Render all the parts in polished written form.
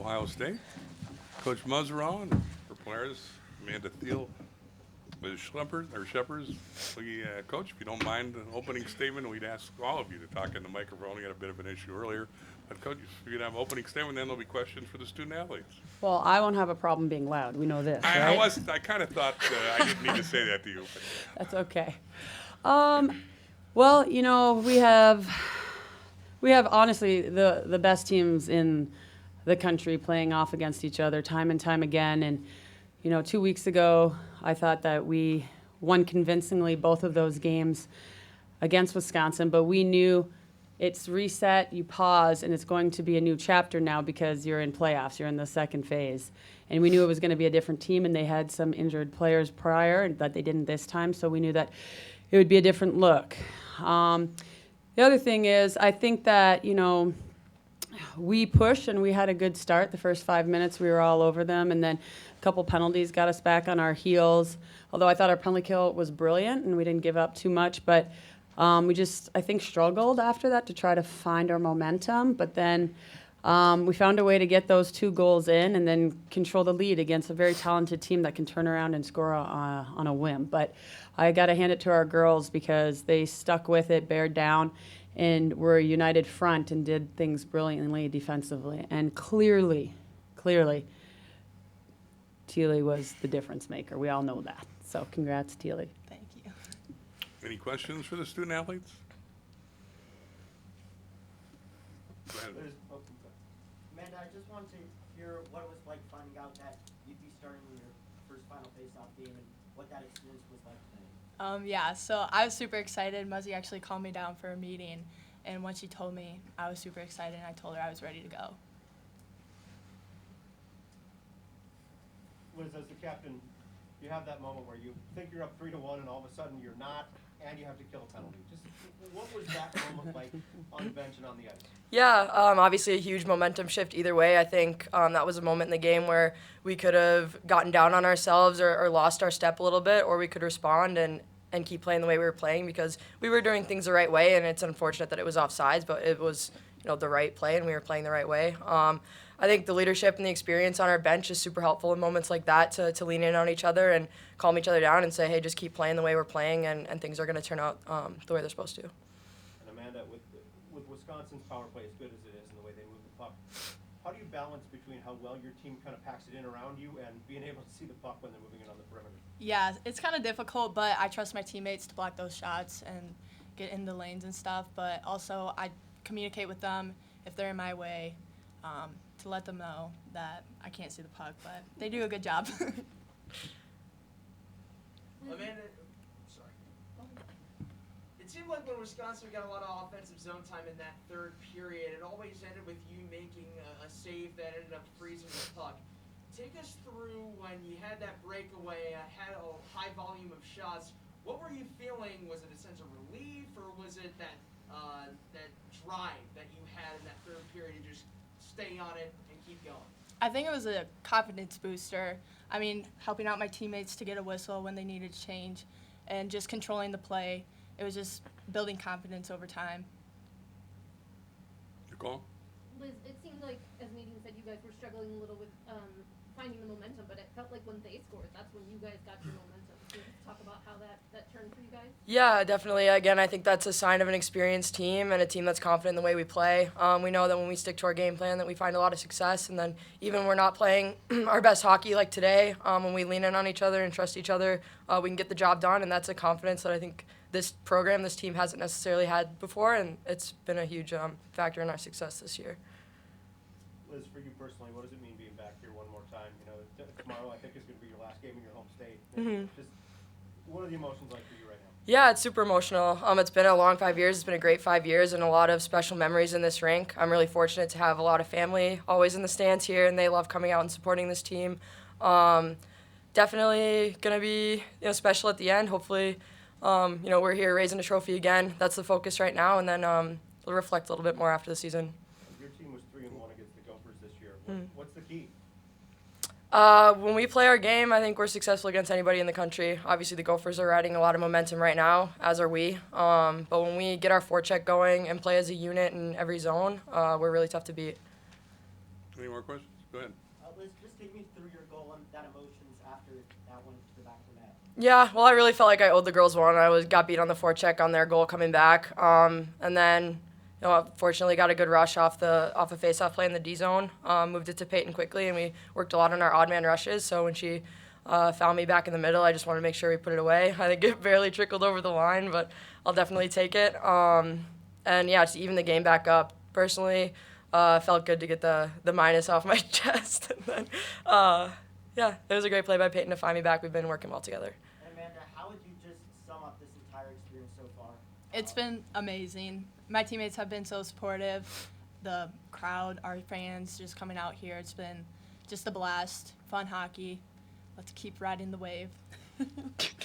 Ohio State. Coach Muzerall and her players, Amanda Thiele with Schepers. Coach, if you don't mind an opening statement, we'd ask all of you to talk in the microphone. We had a bit of an issue earlier. But Coach, if you could have an opening statement, then there'll be questions for the student athletes. Well, I won't have a problem being loud. We know this, right? I kind of thought I didn't need to say that to you. But. That's okay. Well, we have honestly the best teams in the country playing off against each other time and time again. And 2 weeks ago, I thought that we won convincingly both of those games against Wisconsin, but we knew it's reset, you pause, and it's going to be a new chapter now because you're in playoffs, you're in the second phase. And we knew it was going to be a different team, and they had some injured players prior that they didn't this time, so we knew that it would be a different look. The other thing is, I think that, we pushed and we had a good start. The first 5 minutes, we were all over them, and then a couple penalties got us back on our heels. Although I thought our penalty kill was brilliant and we didn't give up too much, but we just, I think, struggled after that to try to find our momentum. But then we found a way to get those 2 goals in and then control the lead against a very talented team that can turn around and score on a whim. But I got to hand it to our girls because they stuck with it, bared down, and were a united front and did things brilliantly defensively. And clearly, Thiele was the difference maker. We all know that. So congrats, Thiele. Thank you. Any questions for the student athletes? Go ahead. Amanda, I just wanted to hear what it was like finding out that you'd be starting your first final face-off game and what that experience was like today. Yeah, so I was super excited. Muzzy actually called me down for a meeting, and when she told me, I was super excited, and I told her I was ready to go. Liz, as the captain, you have that moment where you think you're up 3-1 and all of a sudden you're not, and you have to kill a penalty. Just what was that moment like on the bench and on the ice? Yeah, obviously a huge momentum shift either way. I think that was a moment in the game where we could have gotten down on ourselves or lost our step a little bit, or we could respond and keep playing the way we were playing because we were doing things the right way, and it's unfortunate that it was offsides, but it was the right play, and we were playing the right way. I think the leadership and the experience on our bench is super helpful in moments like that to lean in on each other and calm each other down and say, hey, just keep playing the way we're playing, and things are going to turn out the way they're supposed to. And Amanda, with Wisconsin's power play as good as it is and the way they move the puck, how do you balance between how well your team kind of packs it in around you and being able to see the puck when they're moving it on the perimeter? Yeah, it's kind of difficult, but I trust my teammates to block those shots and get in the lanes and stuff, but also I communicate with them if they're in my way to let them know that I can't see the puck, but they do a good job. Amanda, sorry. It seemed like when Wisconsin got a lot of offensive zone time in that third period, it always ended with you making a save that ended up freezing the puck. Take us through when you had that breakaway, had a high volume of shots. What were you feeling? Was it a sense of relief, or was it that drive that you had in that third period to just stay on it and keep going? I think it was a confidence booster. I mean, helping out my teammates to get a whistle when they needed to change and just controlling the play. It was just building confidence over time. Nicole? Liz, it seemed like, as Nadine said, you guys were struggling a little with finding the momentum, but it felt like when they scored, that's when you guys got your momentum. Can you talk about how that turned for you guys? Yeah, definitely. Again, I think that's a sign of an experienced team and a team that's confident in the way we play. We know that when we stick to our game plan that we find a lot of success, and then even when we're not playing our best hockey like today, when we lean in on each other and trust each other, we can get the job done, and that's a confidence that I think this program, this team hasn't necessarily had before, and it's been a huge factor in our success this year. Liz, for you personally, what does it mean being back here one more time? Tomorrow I think is going to be your last game in your home state. Just what are the emotions like for you right now? Yeah, it's super emotional. It's been a long 5 years. It's been a great 5 years and a lot of special memories in this rink. I'm really fortunate to have a lot of family always in the stands here, and they love coming out and supporting this team. Definitely going to be special at the end. Hopefully, we're here raising a trophy again. That's the focus right now, and then we'll reflect a little bit more after the season. Your team was 3-1 against the Gophers this year. What's the key? When we play our game, I think we're successful against anybody in the country. Obviously, the Gophers are riding a lot of momentum right now, as are we. But when we get our forecheck going and play as a unit in every zone, we're really tough to beat. Any more questions? Go ahead. Liz, just take me through your goal and that emotions after that went to the back of the net. Yeah, well, I really felt like I owed the girls one. Got beat on the forecheck on their goal coming back, and then fortunately got a good rush off a faceoff play in the D zone. Moved it to Peyton quickly, and we worked a lot on our odd man rushes. So when she found me back in the middle, I just wanted to make sure we put it away. I think it barely trickled over the line, but I'll definitely take it. And yeah, to even the game back up. Personally, felt good to get the minus off my chest. And then, yeah, it was a great play by Peyton to find me back. We've been working well together. And Amanda, how would you just sum up this entire experience so far? It's been amazing. My teammates have been so supportive. The crowd, our fans just coming out here, it's been just a blast. Fun hockey. Let's keep riding the wave. And Coach,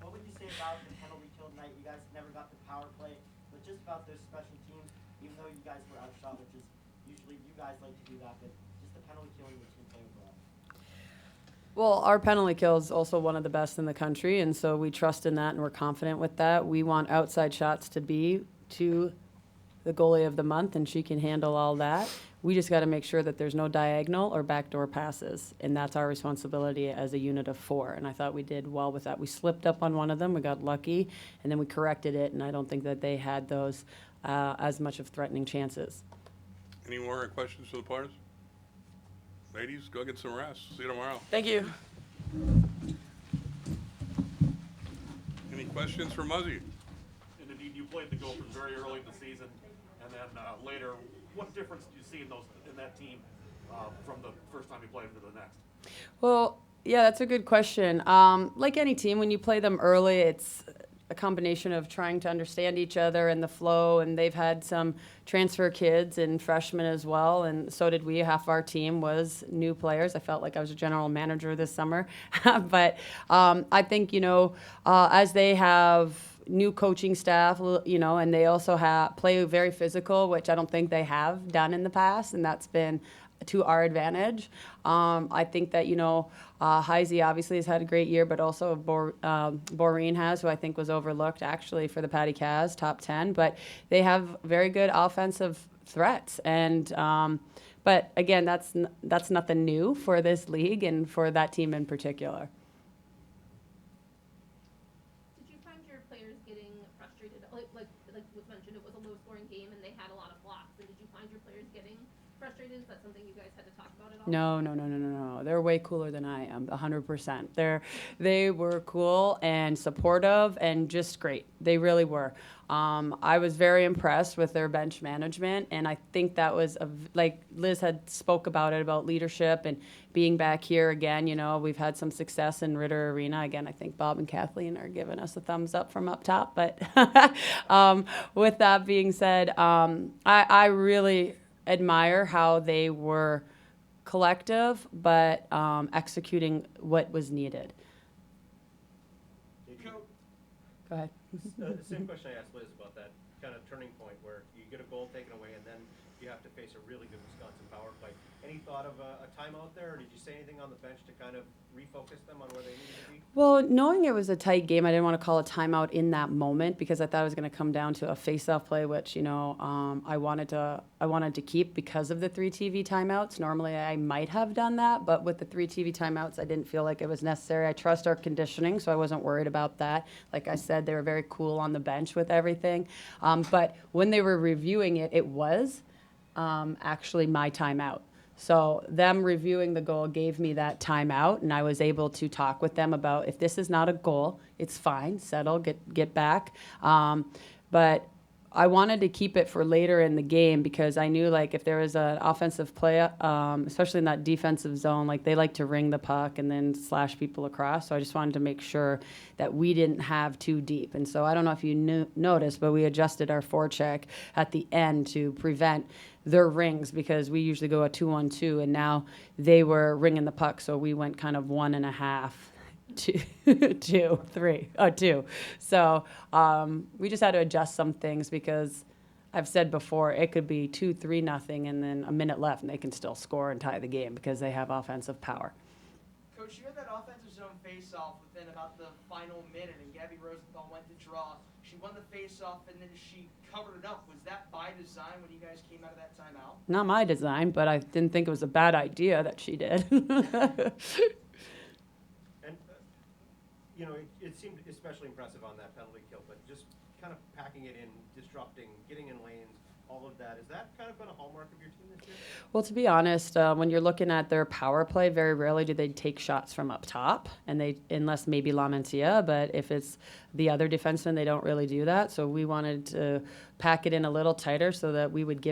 what would you say about the penalty kill tonight? You guys never got the power play, but just about those special teams, even though you guys were outshot, which is usually you guys like to do that, but just the penalty killing your team play overall. Well, our penalty kill is also one of the best in the country, and so we trust in that and we're confident with that. We want outside shots to be to the goalie of the month, and she can handle all that. We just got to make sure that there's no diagonal or backdoor passes, and that's our responsibility as a unit of 4. And I thought we did well with that. We slipped up on one of them, we got lucky, and then we corrected it, and I don't think that they had those as much of threatening chances. Any more questions for the players? Ladies, go get some rest. See you tomorrow. Thank you. Any questions for Muzzy? And indeed, you played the Gophers very early in the season, and then later. What difference do you see in that team from the first time you played them to the next? Well, yeah, that's a good question. Like any team, when you play them early, it's a combination of trying to understand each other and the flow, and they've had some transfer kids and freshmen as well, and so did we. Half our team was new players. I felt like I was a general manager this summer. But I think, as they have new coaching staff, and they also play very physical, which I don't think they have done in the past, and that's been to our advantage. I think that, Heisey obviously has had a great year, but also Boreen has, who I think was overlooked actually for the Patty Caz, top 10. But they have very good offensive threats. And but again, that's nothing new for this league and for that team in particular. Did you find your players getting frustrated? Like was mentioned, it was a low-scoring game and they had a lot of blocks. And did you find your players getting frustrated? Is that something you guys had to talk about at all? No. They're way cooler than I am, 100%. They were cool and supportive and just great. They really were. I was very impressed with their bench management, and I think that was, like Liz had spoke about it, about leadership and being back here again. We've had some success in Ritter Arena. Again, I think Bob and Kathleen are giving us a thumbs up from up top. But with that being said, I really admire how they were collective, but executing what was needed. Go ahead. The same question I asked Liz about that kind of turning point where you get a goal taken away and then you have to face a really good Wisconsin power play. Any thought of a timeout there, or did you say anything on the bench to kind of refocus them on where they needed to be? Well, knowing it was a tight game, I didn't want to call a timeout in that moment because I thought it was going to come down to a face-off play, which I wanted to keep because of the 3 TV timeouts. Normally, I might have done that, but with the 3 TV timeouts, I didn't feel like it was necessary. I trust our conditioning, so I wasn't worried about that. Like I said, they were very cool on the bench with everything. But when they were reviewing it, it was actually my timeout. So them reviewing the goal gave me that timeout, and I was able to talk with them about if this is not a goal, it's fine, settle, get back. But I wanted to keep it for later in the game because I knew, like, if there was an offensive play, especially in that defensive zone, like, they like to ring the puck and then slash people across. So I just wanted to make sure that we didn't have too deep. And so I don't know if you noticed, but we adjusted our forecheck at the end to prevent their rings because we usually go a 2-on-2, and now they were ringing the puck. So we went kind of 1.5. 2, 3, 2. So we just had to adjust some things because I've said before it could be 2-3 nothing, and then a minute left, and they can still score and tie the game because they have offensive power. Coach, you had that offensive zone face-off within about the final minute, and Gabby Rosenthal went to draw. She won the face-off, and then she covered it up. Was that by design when you guys came out of that timeout? Not my design, but I didn't think it was a bad idea that she did. And, you know, it seemed especially impressive on that penalty kill, but just kind of packing it in, disrupting, getting in lanes, all of that. Is that kind of been a hallmark of your team this year? Well, to be honest, when you're looking at their power play, very rarely do they take shots from up top, and unless maybe La Mencia, but if it's the other defenseman, they don't really do that. So we wanted to pack it in a little tighter so that we would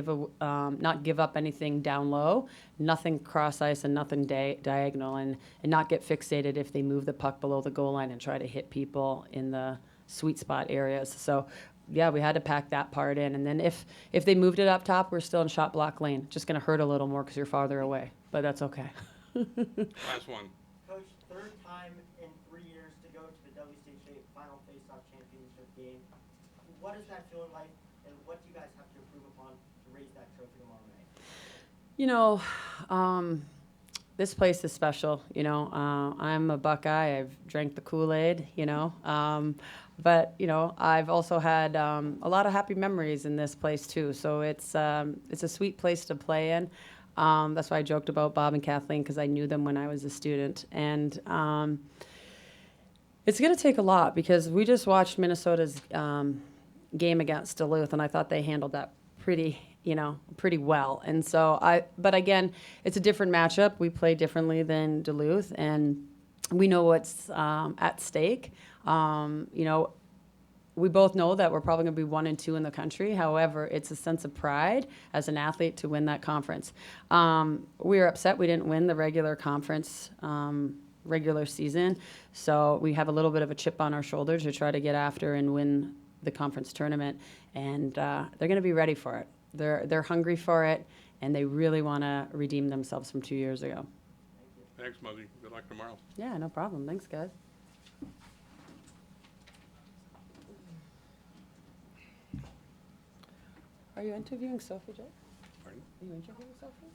not give up anything down low, nothing cross ice, and nothing diagonal, and not get fixated if they move the puck below the goal line and try to hit people in the sweet spot areas. So yeah, we had to pack that part in. And then if they moved it up top, we're still in shot block lane. Just going to hurt a little more because you're farther away. But that's okay. Last one. Coach, third time in 3 years to go to the WCHA Final Faceoff Championship game. What is that feeling like, and what do you guys have to improve upon to raise that trophy tomorrow night? You know, this place is special. You know, I'm a Buckeye. I've drank the Kool-Aid, you know. But, you know, I've also had a lot of happy memories in this place, too. So it's a sweet place to play in. That's why I joked about Bob and Kathleen, because I knew them when I was a student. And it's going to take a lot, because we just watched Minnesota's game against Duluth, and I thought they handled that pretty well. And so but again, it's a different matchup. We play differently than Duluth, and we know what's at stake. You know, we both know that we're probably going to be 1 and 2 in the country. However, it's a sense of pride as an athlete to win that conference. We are upset we didn't win the regular conference regular season, so we have a little bit of a chip on our shoulders to try to get after and win the conference tournament, and they're going to be ready for it. They're hungry for it, and they really want to redeem themselves from 2 years ago. Thanks, Muzzy. Good luck tomorrow. Yeah, no problem. Thanks, guys. Are you interviewing Sophie, Jay? Pardon? Are you interviewing Sophie?